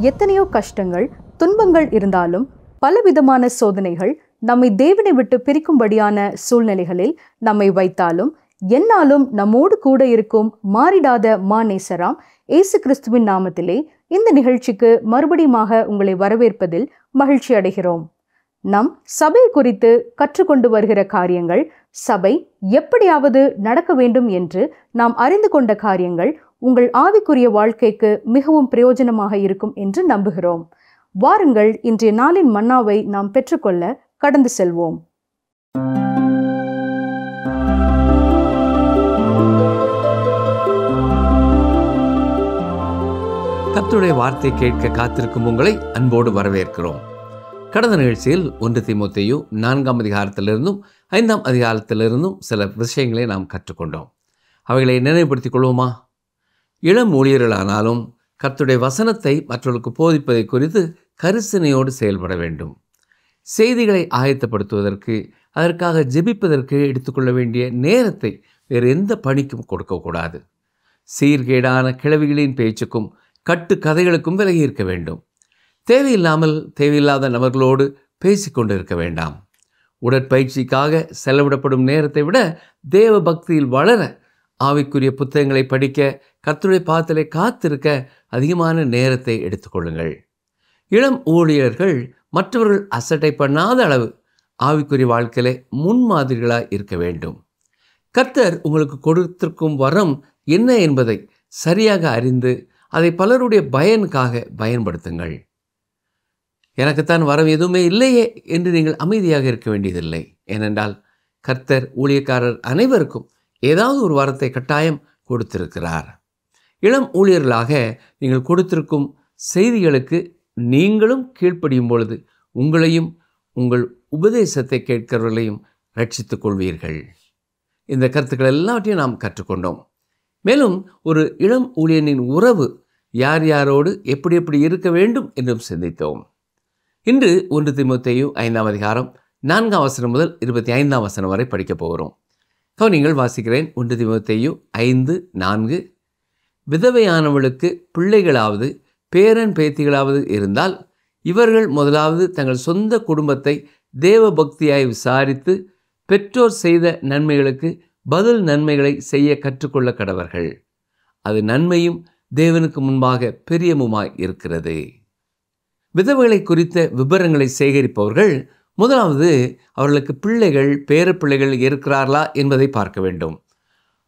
எத்தனையோ கஷ்டங்கள், துன்பங்கள் இருந்தாலும் பலவிதமான சோதனைகள் நம்மை தேவனை விட்டு பிரிக்கும்படியான சூழ்நிலைகளில் நம்மை வைத்தாலும் என்னாலும் நம்மோடு கூட இருக்கும் மாறிடாத மாநேசராம் இயேசு கிறிஸ்துவின் நாமத்திலே இந்த நிகழ்ச்சிக்கு மறுபடியுமாக உங்களை வரவேற்பதில் மகிழ்ச்சி அடைகிறோம். நம் சபை குறித்து கற்றுக்கொண்டு வருகிற காரியங்கள், சபை எப்படியாவது நடக்க வேண்டும் என்று நாம் அறிந்து கொண்ட காரியங்கள் உங்கள் ஆவிக்குரிய வாழ்க்கைக்கு மிகவும் பிரயோஜனமாக இருக்கும் என்று நம்புகிறோம். வாருங்கள், இன்றைய நாளின் மன்னாவை நாம் பெற்றுக்கொள்ள கடந்து செல்வோம். கர்த்தருடைய வார்த்தை கேட்க காத்திருக்கும் உங்களை அன்போடு வரவேற்கிறோம். கடந்த நிகழ்ச்சியில் 1 தீமோத்தேயு 4ஆம் அதிகாரத்திலிருந்தும் 5ஆம் அதிகாரத்திலிருந்தும் சில விஷயங்களை நாம் கற்றுக்கொண்டோம். அவைகளை நினைவுபடுத்திக் கொள்வோமா? இளம் ஊழியர்களானாலும் கர்த்தருடைய வசனத்தை மற்றவர்களுக்கு போதிப்பதை குறித்து கரிசனையோடு செயல்பட வேண்டும். செய்திகளை ஆயத்தப்படுத்துவதற்கு, அதற்காக ஜெபிப்பதற்கு எடுத்துக்கொள்ள வேண்டிய நேரத்தை வேறு எந்த பணிக்கும் கொடுக்கக்கூடாது. சீர்கேடான கிழவிகளின் பேச்சுக்கும் கட்டு கதைகளுக்கும் விலகி இருக்க வேண்டும். தேவையில்லாத நபர்களோடு பேசிக்கொண்டு இருக்க வேண்டாம். உடற்பயிற்சிக்காக செலவிடப்படும் நேரத்தை விட தேவ பக்தியில் வளர, ஆவிக்குரிய புத்தகங்களை படிக்க, கர்த்தருடைய பாதத்திலே காத்திருக்க அதிகமான நேரத்தை எடுத்துக்கொள்ளுங்கள். இளம் ஊழியர்கள் மற்றவர்கள் அசட்டை பண்ணாத அளவு ஆவிக்குரிய வாழ்க்கையிலே முன்மாதிரிகளாக இருக்க வேண்டும். கர்த்தர் உங்களுக்கு கொடுத்திருக்கும் வரம் என்ன என்பதை சரியாக அறிந்து அதை பலருடைய பயனுக்காக பயன்படுத்துங்கள். எனக்குத்தான் வரம் எதுவுமே இல்லையே என்று நீங்கள் அமைதியாக இருக்க வேண்டியதில்லை. ஏனென்றால் கர்த்தர் ஊழியக்காரர் அனைவருக்கும் ஏதாவது ஒரு வரத்தை கட்டாயம் கொடுத்திருக்கிறார். இளம் ஊழியர்களாக நீங்கள் கொடுத்திருக்கும் செய்திகளுக்கு நீங்களும் கீழ்ப்படியும் பொழுது உங்களையும் உங்கள் உபதேசத்தை கேட்கிறவர்களையும் ரட்சித்துக் கொள்வீர்கள். இந்த கருத்துக்கள் எல்லாவற்றையும் நாம் கற்றுக்கொண்டோம். மேலும் ஒரு இளம் ஊழியனின் உறவு யார் யாரோடு எப்படி இருக்க வேண்டும் என்றும் சிந்தித்தோம். இன்று 1 தீமோத்தேயு 5ஆம் அதிகாரம் 4ஆம் வசனம் முதல் 25ஆம் வசனம் வரை படிக்கப் போகிறோம். நீங்கள் வாசிக்கிறேன். 1 தீமோத்தேயு 5:4. விதவையானவளுக்கு பிள்ளைகளாவது பேரன் பேத்திகளாவது இருந்தால் இவர்கள் முதலாவது தங்கள் சொந்த குடும்பத்தை தேவ பக்தியாய் விசாரித்து பெற்றோர் செய்த நன்மைகளுக்கு பதில் நன்மைகளை செய்ய கற்றுக்கொள்ள கடவர்கள். அது நன்மையும் தேவனுக்கு முன்பாக பிரியமுமாய் இருக்கிறது. விதவைகளை குறித்த விபரங்களை சேகரிப்பவர்கள் முதலாவது அவர்களுக்கு பிள்ளைகள் பேரப்பிள்ளைகள் இருக்கிறார்களா என்பதை பார்க்க வேண்டும்.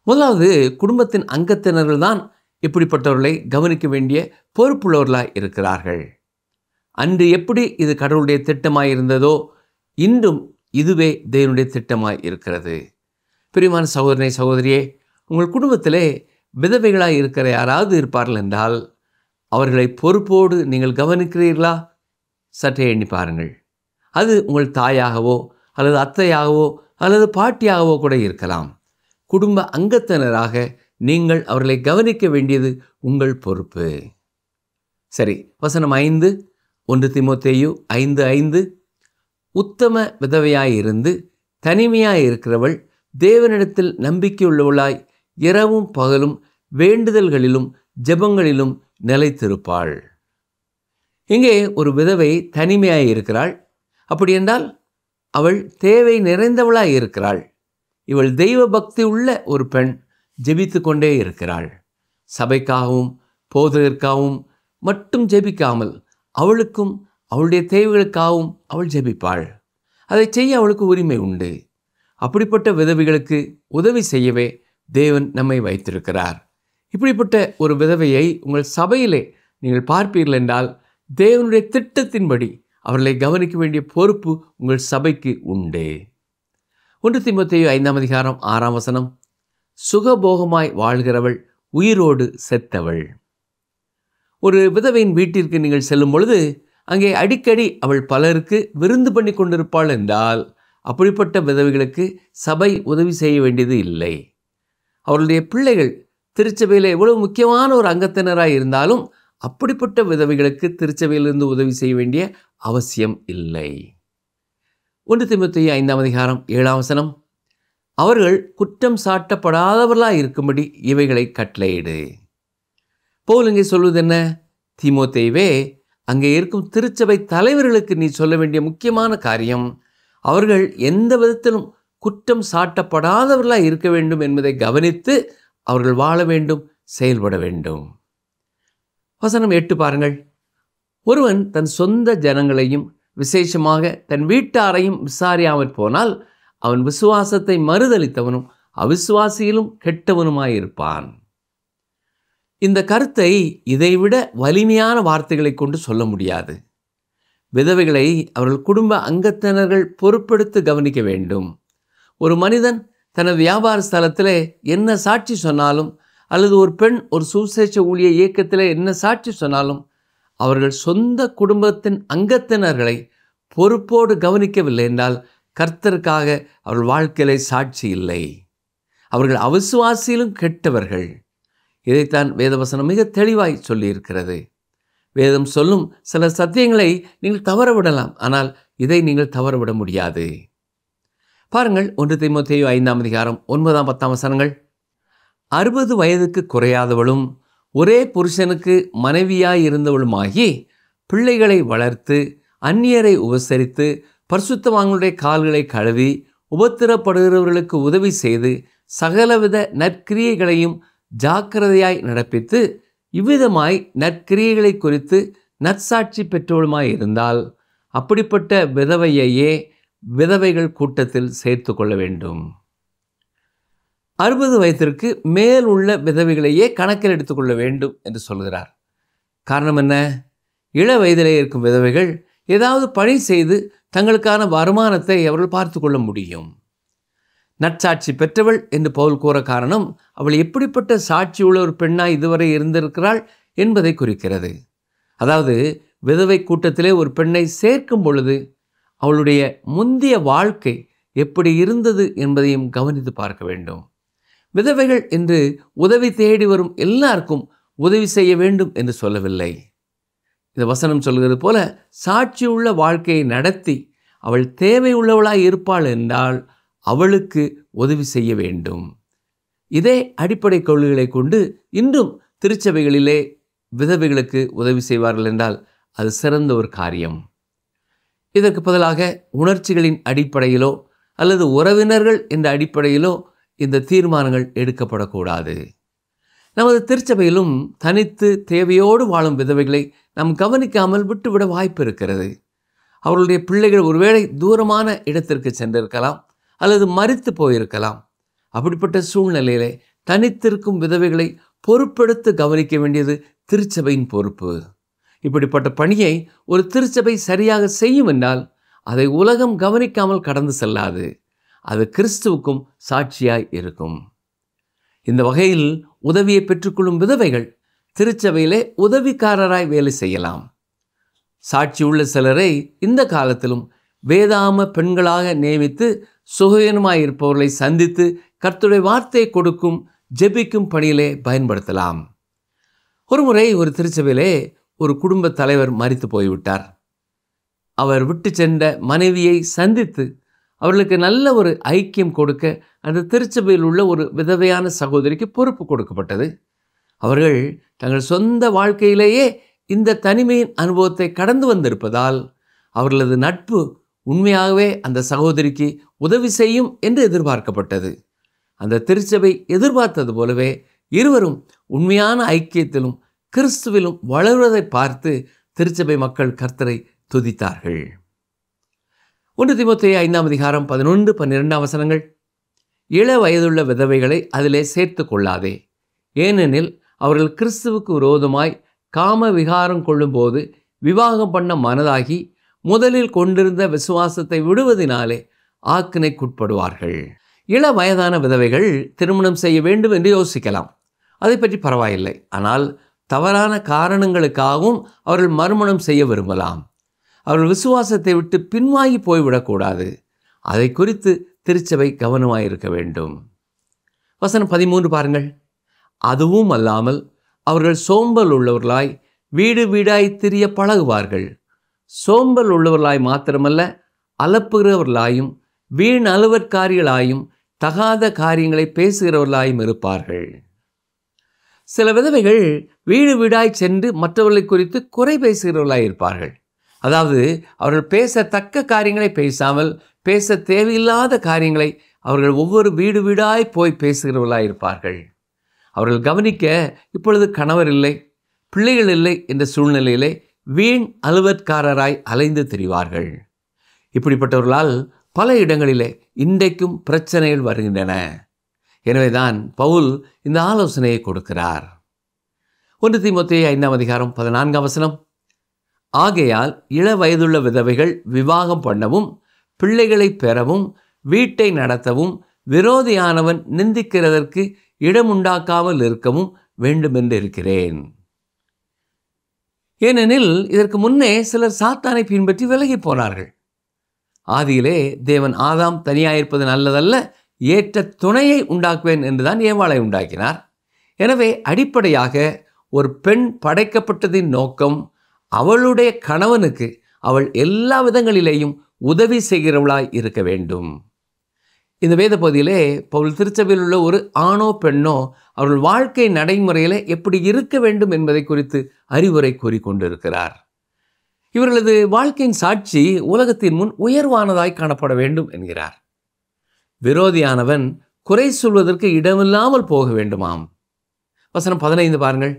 முதலாவது குடும்பத்தின் அங்கத்தினர்கள் தான் இப்படிப்பட்டவர்களை கவனிக்க வேண்டிய பொறுப்புள்ளவர்களாய் இருக்கிறார்கள். அன்று எப்படி இது கடவுளுடைய திட்டமாய் இருந்ததோ இன்றும் இதுவே தேவனுடைய திட்டமாய் இருக்கிறது. பிரியமான சகோதரனே, சகோதரியே, உங்கள் குடும்பத்திலே விதவைகளாய் இருக்கிற யாராவது இருப்பார்கள் என்றால் அவர்களை பொறுப்போடு நீங்கள் கவனிக்கிறீர்களா? சற்றே எண்ணி பாருங்கள். அது உங்கள் தாயாகவோ அல்லது அத்தையாகவோ அல்லது பாட்டியாகவோ கூட இருக்கலாம். குடும்ப அங்கத்தினராக நீங்கள் அவர்களை கவனிக்க வேண்டியது உங்கள் பொறுப்பு. சரி, வசனம் 5, 1 தீமோத்தேயு 5:5. உத்தம விதவையாயிருந்து தனிமையாயிருக்கிறவள் தேவனிடத்தில் நம்பிக்கையுள்ளவளாய் இரவும் பகலும் வேண்டுதல்களிலும் ஜெபங்களிலும் நிலைத்திருப்பாள். இங்கே ஒரு விதவை தனிமையாயிருக்கிறாள். அப்படி என்றால் அவள் தேவை நிறைந்தவளாய் இருக்கிறாள். இவள் தெய்வ பக்தி உள்ள ஒரு பெண், ஜெபித்து கொண்டே இருக்கிறாள். சபைக்காகவும் போதகருக்காகவும் மட்டும் ஜெபிக்காமல் அவளுக்கும் அவளுடைய தேவைகளுக்காகவும் அவள் ஜெபிப்பாள். அதை செய்ய அவளுக்கு உரிமை உண்டு. அப்படிப்பட்ட விதவைகளுக்கு உதவி செய்யவே தேவன் நம்மை வைத்திருக்கிறார். இப்படிப்பட்ட ஒரு விதவையை உங்கள் சபையிலே நீங்கள் பார்ப்பீர்கள் என்றால் தேவனுடைய திட்டத்தின்படி அவர்களை கவனிக்க வேண்டிய பொறுப்பு உங்கள் சபைக்கு உண்டு. 1 தீமோத்தேயு 5ஆம் அதிகாரம் 6ஆம் வசனம். சுகபோகமாய் வாழ்கிறவள் உயிரோடு செத்தவள். ஒரு விதவையின் வீட்டிற்கு நீங்கள் செல்லும் பொழுது அங்கே அடிக்கடி அவள் பலருக்கு விருந்து பண்ணி கொண்டிருப்பாள் என்றால் அப்படிப்பட்ட விதவைகளுக்கு சபை உதவி செய்ய வேண்டியது இல்லை. அவர்களுடைய பிள்ளைகள் திருச்சபையில் எவ்வளவு முக்கியமான ஒரு அங்கத்தினராக இருந்தாலும் அப்படிப்பட்ட விதவைகளுக்கு திருச்சபையிலிருந்து உதவி செய்ய வேண்டிய அவசியம் இல்லை. 1 தீமோத்தேயு 5ஆம் அதிகாரம் 7ஆம் வசனம். அவர்கள் குற்றம் சாட்டப்படாதவர்களாக இருக்கும்படி இவைகளை கட்டளையிடு. பவுல் இங்கே சொல்வது என்ன? தீமோத்தேயுவே, அங்கே இருக்கும் திருச்சபை தலைவர்களுக்கு நீ சொல்ல வேண்டிய முக்கியமான காரியம், அவர்கள் எந்த விதத்திலும் குற்றம் சாட்டப்படாதவர்களாக இருக்க வேண்டும் என்பதை கவனித்து அவர்கள் வாழ வேண்டும், செயல்பட வேண்டும். வசனம் 8 பாருங்கள். ஒருவன் தன் சொந்த ஜனங்களையும் விசேஷமாக தன் வீட்டாரையும் விசாரியாமற் போனால் அவன் விசுவாசத்தை மறுதலித்தவனும் அவிசுவாசியிலும் கெட்டவனுமாயிருப்பான். இந்த கருத்தை இதைவிட வலிமையான வார்த்தைகளை கொண்டு சொல்ல முடியாது. விதவைகளை அவர்கள் குடும்ப அங்கத்தினர்கள் பொறுப்பெடுத்து கவனிக்க வேண்டும். ஒரு மனிதன் தனது வியாபார ஸ்தலத்தில் என்ன சாட்சி சொன்னாலும், அல்லது ஒரு பெண் ஒரு சுவிசேஷ ஊழிய இயக்கத்தில் என்ன சாட்சி சொன்னாலும், அவர்கள் சொந்த குடும்பத்தின் அங்கத்தினர்களை பொறுப்போடு கவனிக்கவில்லை என்றால் கர்த்தருக்காக அவர்கள் வாழ்க்கையிலே சாட்சி இல்லை. அவர்கள் அவிசுவாசியிலும் கெட்டவர்கள். இதைத்தான் வேதவசனம் மிக தெளிவாய் சொல்லியிருக்கிறது. வேதம் சொல்லும் சில சத்தியங்களை நீங்கள் தவறவிடலாம், ஆனால் இதை நீங்கள் தவறவிட முடியாது. பாருங்கள், 1 தீமோத்தேயு 5ஆம் அதிகாரம் 9, 10 வசனங்கள். 60 வயதுக்கு குறையாதவளும் ஒரே புருஷனுக்கு மனைவியாயிருந்தவளுமாகி பிள்ளைகளை வளர்த்து அந்நியரை உபசரித்து பரிசுத்தவான்களுடைய கால்களை கழுவி உபத்திரப்படுகிறவர்களுக்கு உதவி செய்து சகலவித நற்கிரியைகளையும் ஜாக்கிரதையாய் நடப்பித்து இவ்விதமாய் நற்கிரியைகளை குறித்து நற்சாட்சி பெற்றவளுமாய் இருந்தால் அப்படிப்பட்ட விதவையையே விதவைகள் கூட்டத்தில் சேர்த்து கொள்ள வேண்டும். 60 வயதிற்கு மேல் உள்ள விதவைகளையே கணக்கில் எடுத்துக்கொள்ள வேண்டும் என்று சொல்கிறார். காரணம் என்ன? இள வயதிலே இருக்கும் விதவைகள் ஏதாவது பணி செய்து தங்களுக்கான வருமானத்தை அவர்கள் பார்த்து கொள்ள முடியும். நற்சாட்சி பெற்றவள் என்று பவுல் கூற காரணம், அவள் எப்படிப்பட்ட சாட்சியுள்ள ஒரு பெண்ணாய் இதுவரை இருந்திருக்கிறாள் என்பதை குறிக்கிறது. அதாவது விதவை கூட்டத்திலே ஒரு பெண்ணை சேர்க்கும் பொழுது அவளுடைய முந்திய வாழ்க்கை எப்படி இருந்தது என்பதையும் கவனித்து பார்க்க வேண்டும். விதவைகள் என்று உதவி தேடி வரும் எல்லாருக்கும் உதவி செய்ய வேண்டும் என்று சொல்லவில்லை. இந்த வசனம் சொல்கிறது போல சாட்சியுள்ள வாழ்க்கையை நடத்தி அவள் தேவையுள்ளவளாய் இருப்பாள் என்றால் அவளுக்கு உதவி செய்ய வேண்டும். இதே அடிப்படை கொள்கைகளை கொண்டு இன்றும் திருச்சபைகளிலே விதவைகளுக்கு உதவி செய்வார்கள் என்றால் அது சிறந்த ஒரு காரியம். இதற்கு பதிலாக உணர்ச்சிகளின் அடிப்படையிலோ அல்லது உறவினர்கள் என்ற அடிப்படையிலோ இந்த தீர்மானங்கள் எடுக்கப்படக்கூடாது. நமது திருச்சபையிலும் தனித்து தேவையோடு வாழும் விதவைகளை நாம் கவனிக்காமல் விட்டுவிட வாய்ப்பு இருக்கிறது. அவர்களுடைய பிள்ளைகள் ஒருவேளை தூரமான இடத்திற்கு சென்றிருக்கலாம் அல்லது மரித்து போயிருக்கலாம். அப்படிப்பட்ட சூழ்நிலையிலே தனித்திருக்கும் விதவைகளை பொறுப்பெடுத்து கவனிக்க வேண்டியது திருச்சபையின் பொறுப்பு. இப்படிப்பட்ட பணியை ஒரு திருச்சபை சரியாக செய்யும் என்றால் அதை உலகம் கவனிக்காமல் கடந்து செல்லாது. அது கிறிஸ்துவுக்கும் சாட்சியாய் இருக்கும். இந்த வகையில் உதவியை பெற்றுக்கொள்ளும் விதவைகள் திருச்சபையிலே உதவிக்காரராய் வேலை செய்யலாம். சாட்சியுள்ள சிலரை இந்த காலத்திலும் வேதாம பெண்களாக நியமித்து சுகவீனமாயிருப்பவர்களை சந்தித்து கர்த்தருடைய வார்த்தையை கொடுக்கும் ஜெபிக்கும் பணியிலே பயன்படுத்தலாம். ஒருமுறை ஒரு திருச்சபையிலே ஒரு குடும்ப தலைவர் மரித்து போய்விட்டார். அவர் விட்டு சென்ற மனைவியை சந்தித்து அவர்களுக்கு நல்ல ஒரு ஐக்கியம் கொடுக்க அந்த திருச்சபையில் உள்ள ஒரு விதவையான சகோதரிக்கு பொறுப்பு கொடுக்கப்பட்டது. அவர்கள் தங்கள் சொந்த வாழ்க்கையிலேயே இந்த தனிமையின் அனுபவத்தை கடந்து வந்திருப்பதால் அவர்களது நட்பு உண்மையாகவே அந்த சகோதரிக்கு உதவி செய்யும் என்று எதிர்பார்க்கப்பட்டது. அந்த திருச்சபை எதிர்பார்த்தது போலவே இருவரும் உண்மையான ஐக்கியத்திலும் கிறிஸ்துவிலும் வளர்வதை பார்த்து திருச்சபை மக்கள் கர்த்தரை துதித்தார்கள். 1 தீமோத்தேயு 5ஆம் அதிகாரம் 11, 12 வசனங்கள். இள வயதுள்ள விதவைகளை அதிலே சேர்த்து கொள்ளாதே, ஏனெனில் அவர்கள் கிறிஸ்துவுக்கு விரோதமாய் காம விகாரம் கொள்ளும்போது விவாகம் பண்ண மனதாகி முதலில் கொண்டிருந்த விசுவாசத்தை விடுவதினாலே ஆக்கினைக்குட்படுவார்கள். இள வயதான விதவைகள் திருமணம் செய்ய வேண்டும் என்று யோசிக்கலாம். அதை பற்றி பரவாயில்லை. ஆனால் தவறான காரணங்களுக்காகவும் அவர்கள் மறுமணம் செய்ய விரும்பலாம். அவர்கள் விசுவாசத்தை விட்டு பின்வாங்கி போய்விடக்கூடாது. அதை குறித்து திருச்சபை கவனமாயிருக்க வேண்டும். வசனம் 13 பாருங்கள். அதுவும் அல்லாமல் அவர்கள் சோம்பல் உள்ளவர்களாய் வீடு வீடாய் திரிய பழகுவார்கள். சோம்பல் உள்ளவர்களாய் மாத்திரமல்ல, அலப்புகிறவர்களாயும் வீண் அலுவற்காரிகளாயும் தகாத காரியங்களை பேசுகிறவர்களாயும் இருப்பார்கள். சில விதவைகள் வீடு வீடாய் சென்று மற்றவர்களை குறித்து குறை பேசுகிறவர்களாய் இருப்பார்கள். அதாவது அவர்கள் பேசத்தக்க காரியங்களை பேசாமல் பேச தேவையில்லாத காரியங்களை அவர்கள் ஒவ்வொரு வீடு வீடாய் போய் பேசுகிறவர்களாய் இருப்பார்கள். அவர்கள் கவனிக்க இப்பொழுது கணவர் இல்லை, பிள்ளைகள் இல்லை என்ற சூழ்நிலையிலே வீண் அலுவற்காரராய் அலைந்து திரிவார்கள். இப்படிப்பட்டவர்களால் பல இடங்களிலே இன்றைக்கும் பிரச்சனைகள் வருகின்றன. எனவேதான் பவுல் இந்த ஆலோசனையை கொடுக்கிறார். 1 தீமோத்தேயு 5:14 ஆகையால் இள வயதுள்ள விதவைகள் விவாகம் பண்ணவும் பிள்ளைகளை பெறவும் வீட்டை நடத்தவும் விரோதியானவன் நிந்திக்கிறதற்கு இடமுண்டாக்காமல் இருக்கவும் வேண்டுமென்று இருக்கிறேன். ஏனெனில் இதற்கு முன்னே சிலர் சாத்தானை பின்பற்றி விலகி போனார்கள். ஆதியிலே தேவன் ஆதாம் தனியாயிருப்பது நல்லதல்ல, ஏற்ற துணையை உண்டாக்குவேன் என்றுதான் ஏவாளை உண்டாக்கினார். எனவே அடிப்படையாக ஒரு பெண் படைக்கப்பட்டதின் நோக்கம் அவளுடைய கணவனுக்கு அவள் எல்லா விதங்களிலேயும் உதவி செய்கிறவளாய் இருக்க வேண்டும். இந்த வேத பகுதியிலே பவுல் திருச்சபையில் உள்ள ஒரு ஆணோ பெண்ணோ அவர்கள் வாழ்க்கை நடைமுறையில் எப்படி இருக்க வேண்டும் என்பதை குறித்து அறிவுரை கூறிக்கொண்டிருக்கிறார். இவர்களது வாழ்க்கையின் சாட்சி உலகத்தின் முன் உயர்வானதாய் காணப்பட வேண்டும் என்கிறார். விரோதியானவன் குறை சொல்வதற்கு இடமில்லாமல் போக வேண்டுமாம். வசனம் 15 பாருங்கள்.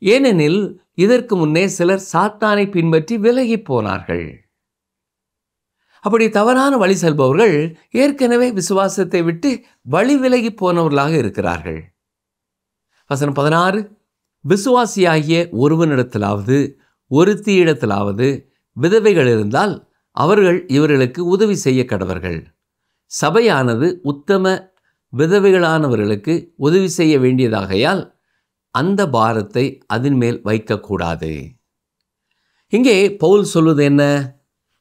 ஏனெனில் இதற்கு முன்னே சிலர் சாத்தானை பின்பற்றி விலகி போனார்கள். அப்படி தவறான வழி செல்பவர்கள் ஏற்கனவே விசுவாசத்தை விட்டு வழி விலகி போனவர்களாக இருக்கிறார்கள். வசனம் 16 விசுவாசியாகிய ஒருவனிடத்திலாவது ஒருத்தியிடத்திலாவது விதவைகள் இருந்தால் அவர்கள் இவர்களுக்கு உதவி செய்ய கடவர்கள். சபையானது உத்தம விதவைகளானவர்களுக்கு உதவி செய்ய வேண்டியதாகையால் அந்த பாரத்தை அதன் மேல் வைக்கக்கூடாது. இங்கே பவுல் சொல்வது என்ன?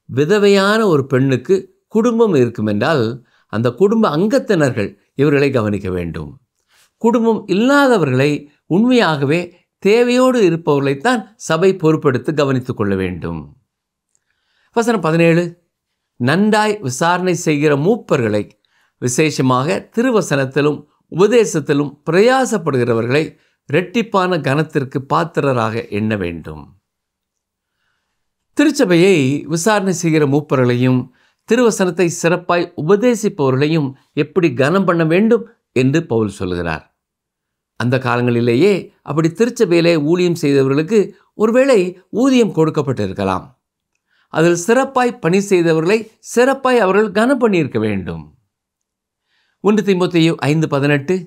விதவையான ஒரு பெண்ணுக்கு குடும்பம் இருக்கும் என்றால் அந்த குடும்ப அங்கத்தினர்கள் இவர்களை கவனிக்க வேண்டும். குடும்பம் இல்லாதவர்களை, உண்மையாகவே தேவையோடு இருப்பவர்களைத்தான் சபை பொறுப்பெடுத்து கவனித்துக் கொள்ள வேண்டும். வசனம் 17 நன்றாய் விசாரணை செய்கிற மூப்பர்களை, விசேஷமாக திருவசனத்திலும் உபதேசத்திலும் பிரயாசப்படுகிறவர்களை இரட்டிப்பான கனத்திற்கு பாத்திரராக எண்ண வேண்டும். திருச்சபையை விசாரணை செய்கிற மூப்பர்களையும் திருவசனத்தை சிறப்பாய் உபதேசிப்பவர்களையும் எப்படி கனம் பண்ண வேண்டும் என்று பவுல் சொல்கிறார். அந்த காலங்களிலேயே அப்படி திருச்சபையிலே ஊழியம் செய்தவர்களுக்கு ஒருவேளை ஊதியம் கொடுக்கப்பட்டிருக்கலாம். அதில் சிறப்பாய் பணி செய்தவர்களை சிறப்பாய் அவர்கள் கனம் பண்ணியிருக்க வேண்டும். 1 தீமோத்தேயு 5:18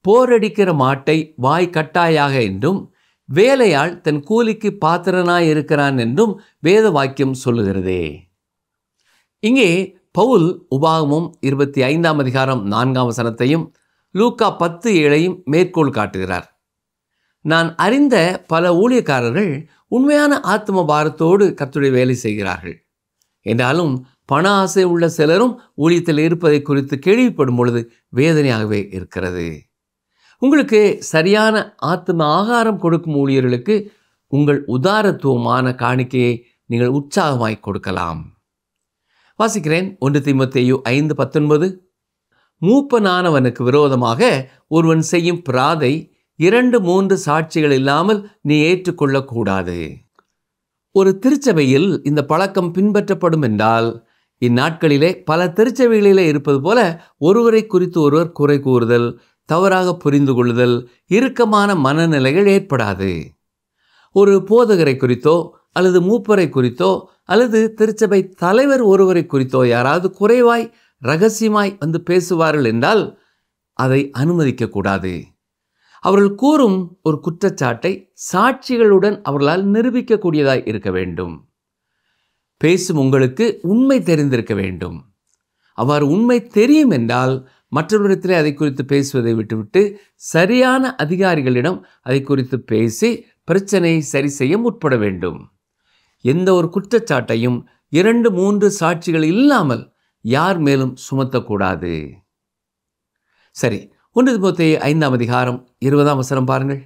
போரடிக்கிற மாட்டை வாய் கட்டாயாக என்றும் வேலையாள் தன் கூலிக்கு பாத்திரனாய் இருக்கிறான் என்றும் வேத வாக்கியம் சொல்லுகிறதே. இங்கே பவுல் உபாகமம் 25:4 லூக்கா 10:7 மேற்கோள் காட்டுகிறார். நான் அறிந்த பல ஊழியக்காரர்கள் உண்மையான ஆத்ம பாரத்தோடு கர்த்தருடைய வேலை செய்கிறார்கள். என்றாலும் பண ஆசை உள்ள சிலரும் ஊழியத்தில் இருப்பதை குறித்து கேள்விப்படும் பொழுது வேதனையாகவே இருக்கிறது. உங்களுக்கு சரியான ஆத்ம ஆகாரம் கொடுக்கும் ஊழியர்களுக்கு உங்கள் உதாரத்துவமான காணிக்கையை நீங்கள் உற்சாகமாய் கொடுக்கலாம். வாசிக்கிறேன். 1 தீமோத்தேயு 5:19 மூப்பனானவனுக்கு விரோதமாக ஒருவன் செய்யும் பிராதை 2-3 சாட்சிகள் இல்லாமல் நீ ஏற்றுக்கொள்ளக்கூடாது. ஒரு திருச்சபையில் இந்த பழக்கம் பின்பற்றப்படும் என்றால் இந்நாட்களிலே பல திருச்சபைகளிலே இருப்பது போல ஒருவரை குறித்து ஒருவர் குறை கூறுதல், தவறாக புரிந்து கொள்ளுதல், இறுக்கமான மனநிலைகள் ஏற்படாது. ஒரு போதகரை குறித்தோ அல்லது மூப்பரை குறித்தோ அல்லது திருச்சபை தலைவர் ஒருவரை குறித்தோ யாராவது குறைவாய் இரகசியமாய் வந்து பேசுவார்கள் என்றால் அதை அனுமதிக்கக்கூடாது. அவர்கள் கூறும் ஒரு குற்றச்சாட்டை சாட்சிகளுடன் அவர்களால் நிரூபிக்கக்கூடியதாய் இருக்க வேண்டும். பேசும் உங்களுக்கு உண்மை தெரிந்திருக்க வேண்டும். அவ்வாறு உண்மை தெரியும் என்றால் மற்றவரிடத்திலே அதை குறித்து பேசுவதை விட்டுவிட்டு சரியான அதிகாரிகளிடம் அதை குறித்து பேசி பிரச்சனையை சரி செய்ய முற்பட வேண்டும். எந்த ஒரு குற்றச்சாட்டையும் 2-3 சாட்சிகள் இல்லாமல் யார் மேலும் சுமத்தக்கூடாது. சரி, 1 தீமோத்தேயு 5:20 பாருங்கள்.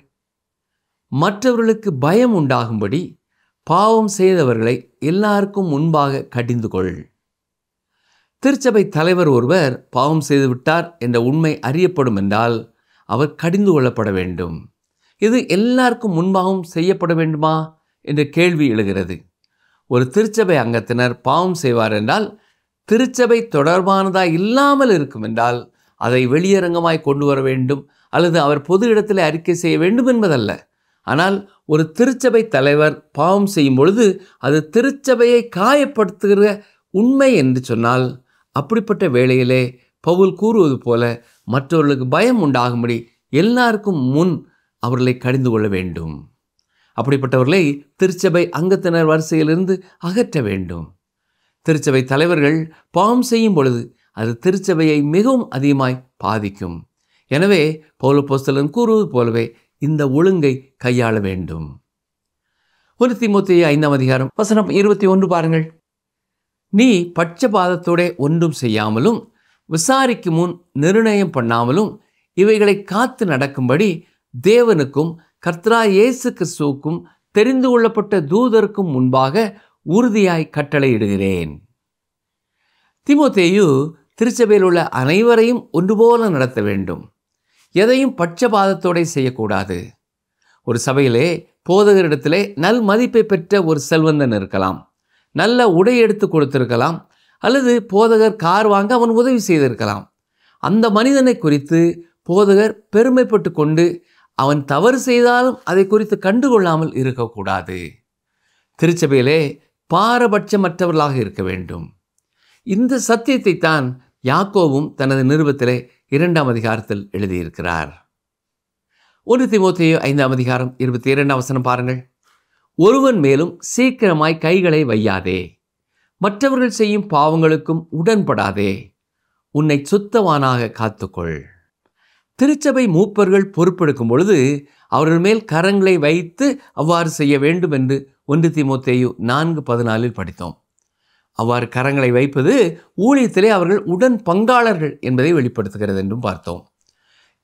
மற்றவர்களுக்கு பயம் உண்டாகும்படி பாவம் செய்தவர்களை எல்லாருக்கும் முன்பாக கடிந்து கொள். திருச்சபை தலைவர் ஒருவர் பாவம் செய்துவிட்டார் என்ற உண்மை அறியப்படும் என்றால் அவர் கடிந்து கொள்ளப்பட வேண்டும். இது எல்லாருக்கும் முன்பாகவும் செய்யப்பட வேண்டுமா என்ற கேள்வி எழுகிறது. ஒரு திருச்சபை அங்கத்தினர் பாவம் செய்வார் என்றால், திருச்சபை தொடர்பானதாய் இல்லாமல் இருக்கும் என்றால் அதை வெளியரங்கமாய் கொண்டு வர வேண்டும் அல்லது அவர் பொது இடத்தில் அறிக்கை செய்ய வேண்டும் என்பதல்ல. ஆனால் ஒரு திருச்சபை தலைவர் பாவம் செய்யும் பொழுது அது திருச்சபையை காயப்படுத்துகிற உண்மை என்று சொன்னால், அப்படிப்பட்ட வேளையிலே பவுல் கூறுவது போல மற்றவர்களுக்கு பயம் உண்டாகும்படி எல்லாருக்கும் முன் அவர்களை கடிந்து கொள்ள வேண்டும். அப்படிப்பட்டவர்களை திருச்சபை அங்கத்தினர் வரிசையிலிருந்து அகற்ற வேண்டும். திருச்சபை தலைவர்கள் பாவம் செய்யும் பொழுது அது திருச்சபையை மிகவும் அதிகமாய் பாதிக்கும். எனவே பவுல் அப்போஸ்தலன் கூறுவது போலவே இந்த ஒழுங்கை கையாள வேண்டும். 1 தீமோத்தேயு 5ஆம் அதிகாரம் வசனம் 21 பாருங்கள். நீ பட்சபாதத்தோட ஒன்றும் செய்யாமலும் விசாரிக்கும் முன் நிர்ணயம் பண்ணாமலும் இவைகளை காத்து நடக்கும்படி தேவனுக்கும் கர்த்தராகிய இயேசு கிறிஸ்துவுக்கும் தெரிந்து கொள்ளப்பட்ட தூதருக்கும் முன்பாக உறுதியாய் கட்டளையிடுகிறேன். தீமோத்தேயு திருச்சபையில் உள்ள அனைவரையும் ஒன்றுபோல நடத்த வேண்டும். எதையும் பட்சபாதத்தோடு செய்யக்கூடாது. ஒரு சபையிலே போதகரிடத்திலே நல் மதிப்பை பெற்ற ஒரு செல்வந்தன் இருக்கலாம், நல்ல உடை எடுத்து கொடுத்திருக்கலாம், அல்லது போதகர் கார் வாங்க அவன் உதவி செய்திருக்கலாம். அந்த மனிதனை குறித்து போதகர் பெருமைப்பட்டு கொண்டு அவன் தவறு செய்தாலும் அதை குறித்து கண்டுகொள்ளாமல் இருக்கக்கூடாது. திருச்சபையிலே பாரபட்சமற்றவர்களாக இருக்க வேண்டும். இந்த சத்தியத்தை தான் யாக்கோவும் தனது நிருபத்திலே 2ஆம் அதிகாரத்தில் எழுதியிருக்கிறார். 1 தீமோத்தேயு 5ஆம் அதிகாரம் 22ஆம் வசனம் பாருங்கள். ஒருவன் மேலும் சீக்கிரமாய் கைகளை வையாதே, மற்றவர்கள் செய்யும் பாவங்களுக்கும் உடன்படாதே, உன்னை சுத்தவானாக காத்துக்கொள். திருச்சபை மூப்பர்கள் பொறுப்பெடுக்கும் பொழுது அவர்கள் மேல் கரங்களை வைத்து அவ்வாறு செய்ய வேண்டும் என்று 1 தீமோத்தேயு 4:14 படித்தோம். அவ்வாறு கரங்களை வைப்பது ஊழியத்திலே அவர்கள் உடன் பங்காளர்கள் என்பதை வெளிப்படுத்துகிறது என்றும் பார்த்தோம்.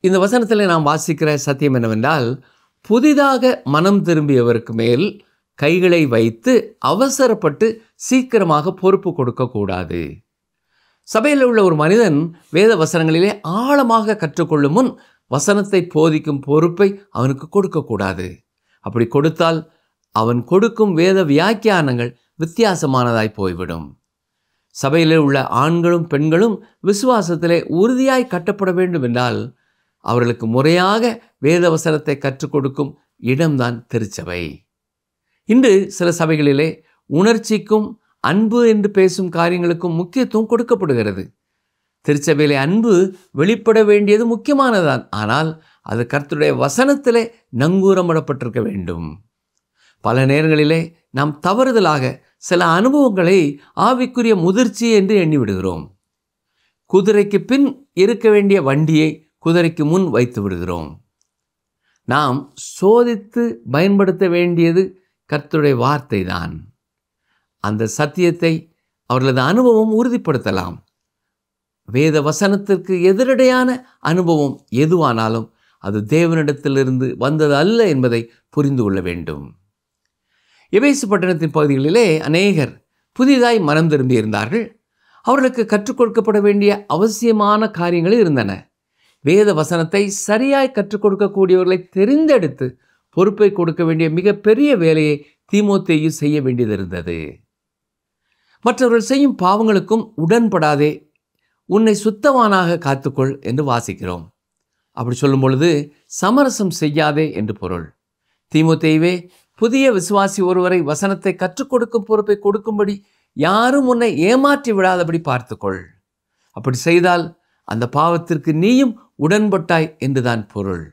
இந்த வசனத்தில் நாம் வாசிக்கிற சத்தியம் என்னவென்றால், புதிதாக மனம் திரும்பியவருக்கு மேல் கைகளை வைத்து அவசரப்பட்டு சீக்கிரமாக பொறுப்பு கொடுக்கக்கூடாது. சபையில் உள்ள ஒரு மனிதன் வேத வசனங்களிலே ஆழமாக கற்றுக்கொள்ளும் முன் வசனத்தை போதிக்கும் பொறுப்பை அவனுக்கு கொடுக்கக்கூடாது. அப்படி கொடுத்தால் அவன் கொடுக்கும் வேத வியாக்கியானங்கள் வித்தியாசமானதாய் போய்விடும். சபையிலே உள்ள ஆண்களும் பெண்களும் விசுவாசத்திலே உறுதியாய் கட்டப்பட வேண்டும் என்றால் அவர்களுக்கு முறையாக வேத வசனத்தை கற்றுக் கொடுக்கும் இடம்தான் திருச்சபை. இன்று சில சபைகளிலே உணர்ச்சிக்கும் அன்பு என்று பேசும் காரியங்களுக்கும் முக்கியத்துவம் கொடுக்கப்படுகிறது. திருச்சபையிலே அன்பு வெளிப்பட வேண்டியது முக்கியமானதான். ஆனால் அது கர்த்தருடைய வசனத்திலே நங்கூரமிடப்பட்டிருக்க வேண்டும். பல நேரங்களிலே நாம் தவறுதலாக சில அனுபவங்களை ஆவிக்குரிய முதிர்ச்சி என்று எண்ணிவிடுகிறோம். குதிரைக்கு பின் இருக்க வேண்டிய வண்டியை குதிரைக்கு முன் வைத்து விடுகிறோம். நாம் சோதித்து பயன்படுத்த வேண்டியது கர்த்தருடைய வார்த்தை தான். அந்த சத்தியத்தை அவர்களது அனுபவம் உறுதிப்படுத்தலாம். வேத வசனத்திற்கு எதிரடையான அனுபவம் எதுவானாலும் அது தேவனிடத்திலிருந்து வந்தது அல்ல என்பதை புரிந்து கொள்ள வேண்டும். எபேசு பட்டணத்தின் பகுதிகளிலே அநேகர் புதிதாய் மனம் திரும்பியிருந்தார்கள். அவர்களுக்கு கற்றுக் கொடுக்கப்பட வேண்டிய அவசியமான காரியங்கள் இருந்தன. வேத வசனத்தை சரியாய் கற்றுக் கொடுக்கக்கூடியவர்களை தெரிந்தெடுத்து பொறுப்பை கொடுக்க வேண்டிய மிகப்பெரிய வேலையை தீமோத்தேயு செய்ய வேண்டியது இருந்தது. மற்றவர்கள் செய்யும் பாவங்களுக்கும் உடன்படாதே, உன்னை சுத்தவானாக காத்துக்கொள் என்று வாசிக்கிறோம். அப்படி சொல்லும் பொழுது சமரசம் செய்யாதே என்று பொருள். தீமோத்தேயுவே, புதிய விசுவாசி ஒருவரை வசனத்தை கற்றுக் கொடுக்கும் பொறுப்பை கொடுக்கும்படி யாரும் உன்னை ஏமாற்றி விடாதபடி பார்த்துக்கொள். அப்படி செய்தால் அந்த பாவத்திற்கு நீயும் உடன்பட்டாய் என்றுதான் பொருள்.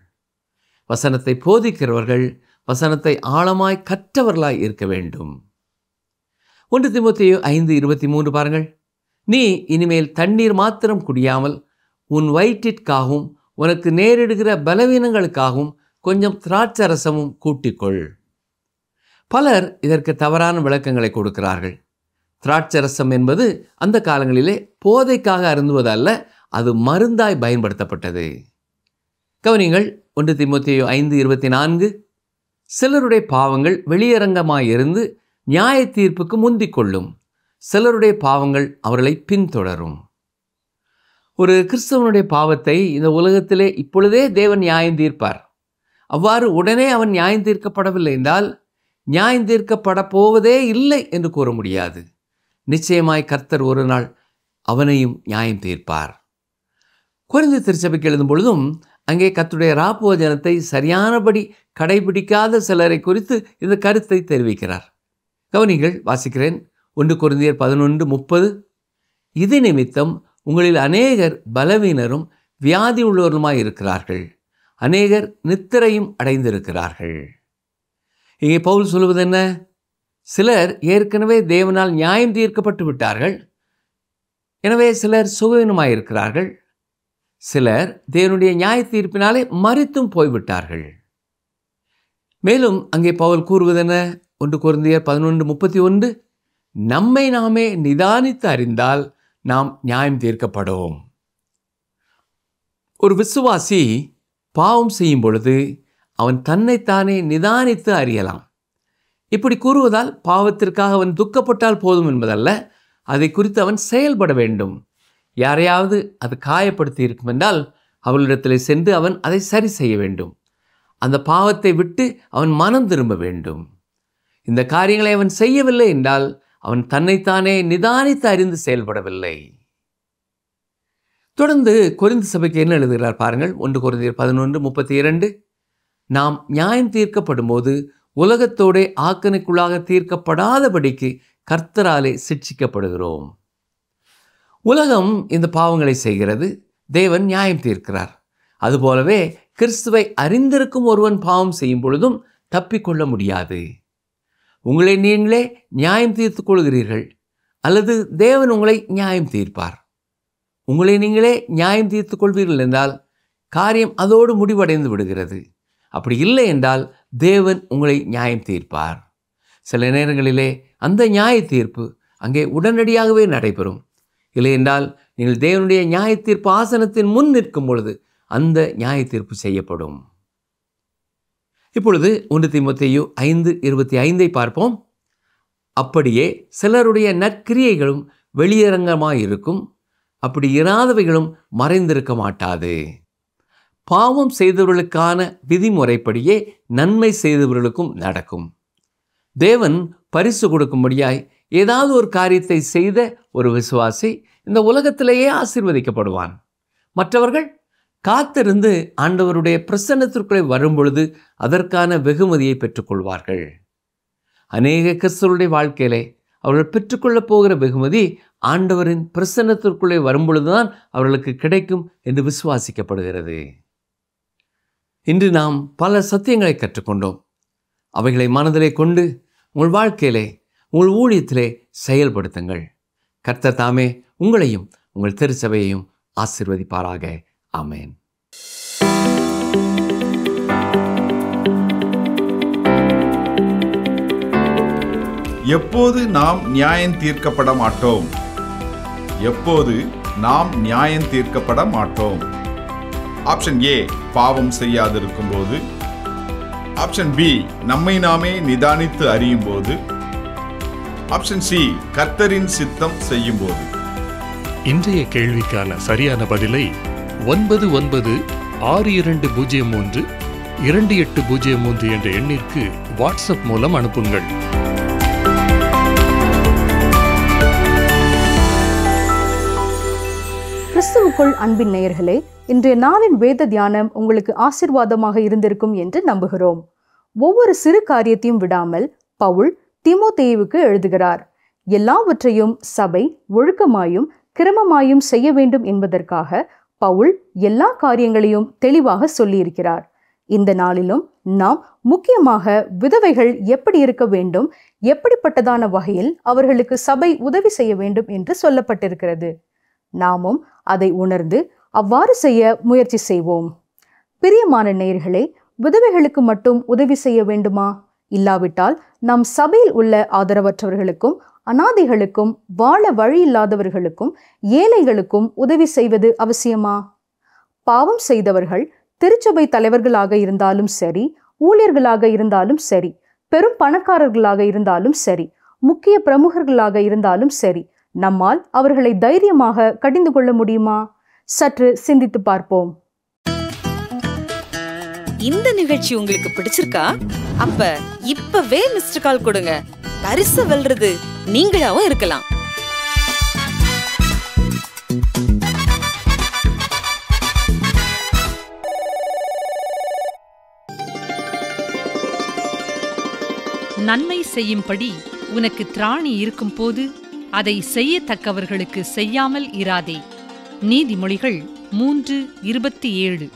வசனத்தை போதிக்கிறவர்கள் வசனத்தை ஆழமாய் கற்றவர்களாய் இருக்க வேண்டும். 1 தீமோத்தேயு 5:23 பாருங்கள். நீ இனிமேல் தண்ணீர் மாத்திரம் குடியாமல் உன் வயிற்றிற்காகவும் உனக்கு நேரிடுகிற பலவீனங்களுக்காகவும் கொஞ்சம் திராட்சரசமும் கூட்டிக்கொள். பலர் இதற்கு தவறான விளக்கங்களை கொடுக்கிறார்கள். திராட்சரசம் என்பது அந்த காலங்களிலே போதைக்காக அருந்துவதல்ல, அது மருந்தாய் பயன்படுத்தப்பட்டது. கவனிங்கள், 1 தீமோத்தேயு 5:24, சிலருடைய பாவங்கள் வெளியரங்கமாயிருந்து நியாய தீர்ப்புக்கு முந்திக் கொள்ளும், சிலருடைய பாவங்கள் அவர்களை பின்தொடரும். ஒரு கிறிஸ்தவனுடைய பாவத்தை இந்த உலகத்திலே இப்பொழுதே தேவன் நியாயம் தீர்ப்பார். அவ்வாறு உடனே அவன் நியாயம் தீர்க்கப்படவில்லை என்றால் நியாயம் தீர்க்கப்பட போவதே இல்லை என்று கூற முடியாது. நிச்சயமாய் கர்த்தர் ஒரு நாள் அவனையும் நியாயம் தீர்ப்பார். கொரிந்து திருச்சபைக்கு எழுதும் பொழுதும் அங்கே கர்த்தருடைய ராப்போஜனத்தை சரியானபடி கடைபிடிக்காத சிலரை குறித்து இந்த கருத்தை தெரிவிக்கிறார். கவனிங்கள், வாசிக்கிறேன். 1 கொரிந்தியர் 11:30. இது நிமித்தம் உங்களில் அநேகர் பலவீனரும் வியாதி உள்ளவருமாய் இருக்கிறார்கள், அநேகர் நித்திரையும் அடைந்திருக்கிறார்கள். இங்கே பவுல் சொல்வது என்ன? சிலர் ஏற்கனவே தேவனால் நியாயம் தீர்க்கப்பட்டு விட்டார்கள், எனவே சிலர் சுகவீனமாயிருக்கிறார்கள். சிலர் தேவனுடைய நியாய தீர்ப்பினாலே மரித்தும் போய்விட்டார்கள். மேலும் அங்கே பவுல் கூறுவது என்ன? 1 கொரிந்தியர் 11:31. நம்மை நாமே நிதானித்து அறிந்தால் நாம் நியாயம் தீர்க்கப்படுவோம். ஒரு விசுவாசி பாவம் செய்யும் பொழுது அவன் தன்னைத்தானே நிதானித்து அறியலாம். இப்படி கூறுவதால் பாவத்திற்காக அவன் துக்கப்பட்டால் போதும் என்பதல்ல, அதை குறித்து அவன் செயல்பட வேண்டும். யாரையாவது அது காயப்படுத்தி இருக்கும் என்றால் அவளிடத்தில் சென்று அவன் அதை சரி செய்ய வேண்டும். அந்த பாவத்தை விட்டு அவன் மனம் திரும்ப வேண்டும். இந்த காரியங்களை அவன் செய்யவில்லை என்றால் அவன் தன்னைத்தானே நிதானித்து அறிந்து செயல்படவில்லை. தொடர்ந்து கொரிந்து சபைக்கு என்ன எழுதுகிறார் பாருங்கள். 1 கொரிந்தியர் 11:32. நாம் நியாயம் தீர்க்கப்படும் போது உலகத்தோட ஆக்கனுக்குள்ளாக தீர்க்கப்படாதபடிக்கு கர்த்தராலே சிட்சிக்கப்படுகிறோம். உலகம் இந்த பாவங்களை செய்கிறது, தேவன் நியாயம் தீர்க்கிறார். அதுபோலவே கிறிஸ்துவை அறிந்திருக்கும் ஒருவன் பாவம் செய்யும் பொழுதும் தப்பிக்கொள்ள முடியாது. உங்களை நீங்களே நியாயம் தீர்த்து கொள்கிறீர்கள், அல்லது தேவன் உங்களை நியாயம் தீர்ப்பார். உங்களை நீங்களே நியாயம் தீர்த்து கொள்வீர்கள் என்றால் காரியம் அதோடு முடிவடைந்து விடுகிறது. அப்படி இல்லை என்றால் தேவன் உங்களை நியாயம் தீர்ப்பார். சில நேரங்களிலே அந்த நியாய தீர்ப்பு அங்கே உடனடியாகவே நடைபெறும். இல்லை என்றால் நீங்கள் தேவனுடைய நியாய தீர்ப்பு ஆசனத்தின் முன் நிற்கும் பொழுது அந்த நியாய தீர்ப்பு செய்யப்படும். இப்பொழுது 1 தீமோத்தேயு 5:25 பார்ப்போம். அப்படியே சிலருடைய நற்கிரியைகளும் வெளியரங்கமாயிருக்கும், அப்படி இராதவைகளும் மறைந்திருக்க மாட்டாது. பாவம் செய்தவர்களுக்கான விதிமுறைப்படியே நன்மை செய்தவர்களுக்கும் நடக்கும். தேவன் பரிசு கொடுக்கும்படியாய் ஏதாவது ஒரு காரியத்தை செய்த ஒரு விசுவாசி இந்த உலகத்திலேயே ஆசீர்வதிக்கப்படுவான். மற்றவர்கள் காத்திருந்து ஆண்டவருடைய பிரசன்னத்திற்குள்ளே வரும்பொழுது அதற்கான வெகுமதியை பெற்றுக்கொள்வார்கள். அநேக கிறிஸ்தவருடைய வாழ்க்கையிலே அவர்கள் பெற்றுக்கொள்ளப் போகிற வெகுமதி ஆண்டவரின் பிரசன்னத்திற்குள்ளே வரும்பொழுதுதான் அவர்களுக்கு கிடைக்கும் என்று விசுவாசிக்கப்படுகிறது. இன்று நாம் பல சத்தியங்களை கற்றுக்கொண்டோம். அவைகளை மனதிலே கொண்டு உங்கள் வாழ்க்கையிலே, உங்கள் ஊழியத்திலே செயல்படுத்துங்கள். கர்த்தர் தாமே உங்களையும் உங்கள் திருச்சபையையும் ஆசீர்வதிப்பாராக. ஆமென். எப்போது நாம் நியாயம் தீர்க்கப்பட மாட்டோம்? எப்போது நாம் நியாயம் தீர்க்கப்பட மாட்டோம்? ஆப்ஷன் ஏ, பாவம் செய்யாதிருக்கும் போது. ஆப்ஷன் பி, நம்மை நாமே நிதானித்து அறியும் போது. ஆப்ஷன் சி, கர்த்தரின் சித்தம் செய்யும் போது. இன்றைய கேள்விக்கான சரியான பதிலை 9962032803 என்ற எண்ணிற்கு வாட்ஸ்அப் மூலம் அனுப்புங்கள். கிறிஸ்துவுக்குள் அன்பின் நேயர்களே, இன்றைய நாளின் வேத தியானம் உங்களுக்கு ஆசீர்வாதமாக இருந்திருக்கும் என்று நம்புகிறோம். ஒவ்வொரு சிறு காரியத்தையும் விடாமல் பவுல் தீமோத்தேயுவுக்கு எழுதுகிறார். எல்லாவற்றையும் சபை ஒழுக்கமாயும் கிரமமாயும் செய்ய வேண்டும் என்பதற்காக பவுல் எல்லா காரியங்களையும் தெளிவாக சொல்லியிருக்கிறார். இந்த நாளிலும் நாம் முக்கியமாக விதவைகள் எப்படி இருக்க வேண்டும், எப்படிப்பட்டதான வகையில் அவர்களுக்கு சபை உதவி செய்ய வேண்டும் என்று சொல்லப்பட்டிருக்கிறது. நாமும் அதை உணர்ந்து அவ்வாறு செய்ய முயற்சி செய்வோம். பிரியமான நேயர்களே, விதவைகளுக்கு மட்டும் உதவி செய்ய வேண்டுமா? இல்லாவிட்டால் நம் சபையில் உள்ள ஆதரவற்றவர்களுக்கும், அனாதைகளுக்கும், வாழ வழி இல்லாதவர்களுக்கும், ஏழைகளுக்கும் உதவி செய்வது அவசியமா? பாவம் செய்தவர்கள் திருச்சபை தலைவர்களாக இருந்தாலும் சரி, ஊழியர்களாக இருந்தாலும் சரி, பெரும் பணக்காரர்களாக இருந்தாலும் சரி, முக்கிய பிரமுகர்களாக இருந்தாலும் சரி, நம்மால் அவர்களை தைரியமாக கடிந்து கொள்ள முடியுமா? சற்று சிந்தித்து பார்ப்போம். இந்த நிகழ்ச்சி உங்களுக்கு பிடிச்சிருக்கா? அப்ப இப்பவே மிஸ்டர் கால் கொடுங்க. பரிசு வெல்றது நீங்களாவும் இருக்கலாம். நன்மை செய்யும்படி உனக்கு திராணி இருக்கும் போது அதை செய்யத்தக்கவர்களுக்கு செய்யாமல் இராதே. நீதிமொழிகள் 3:27.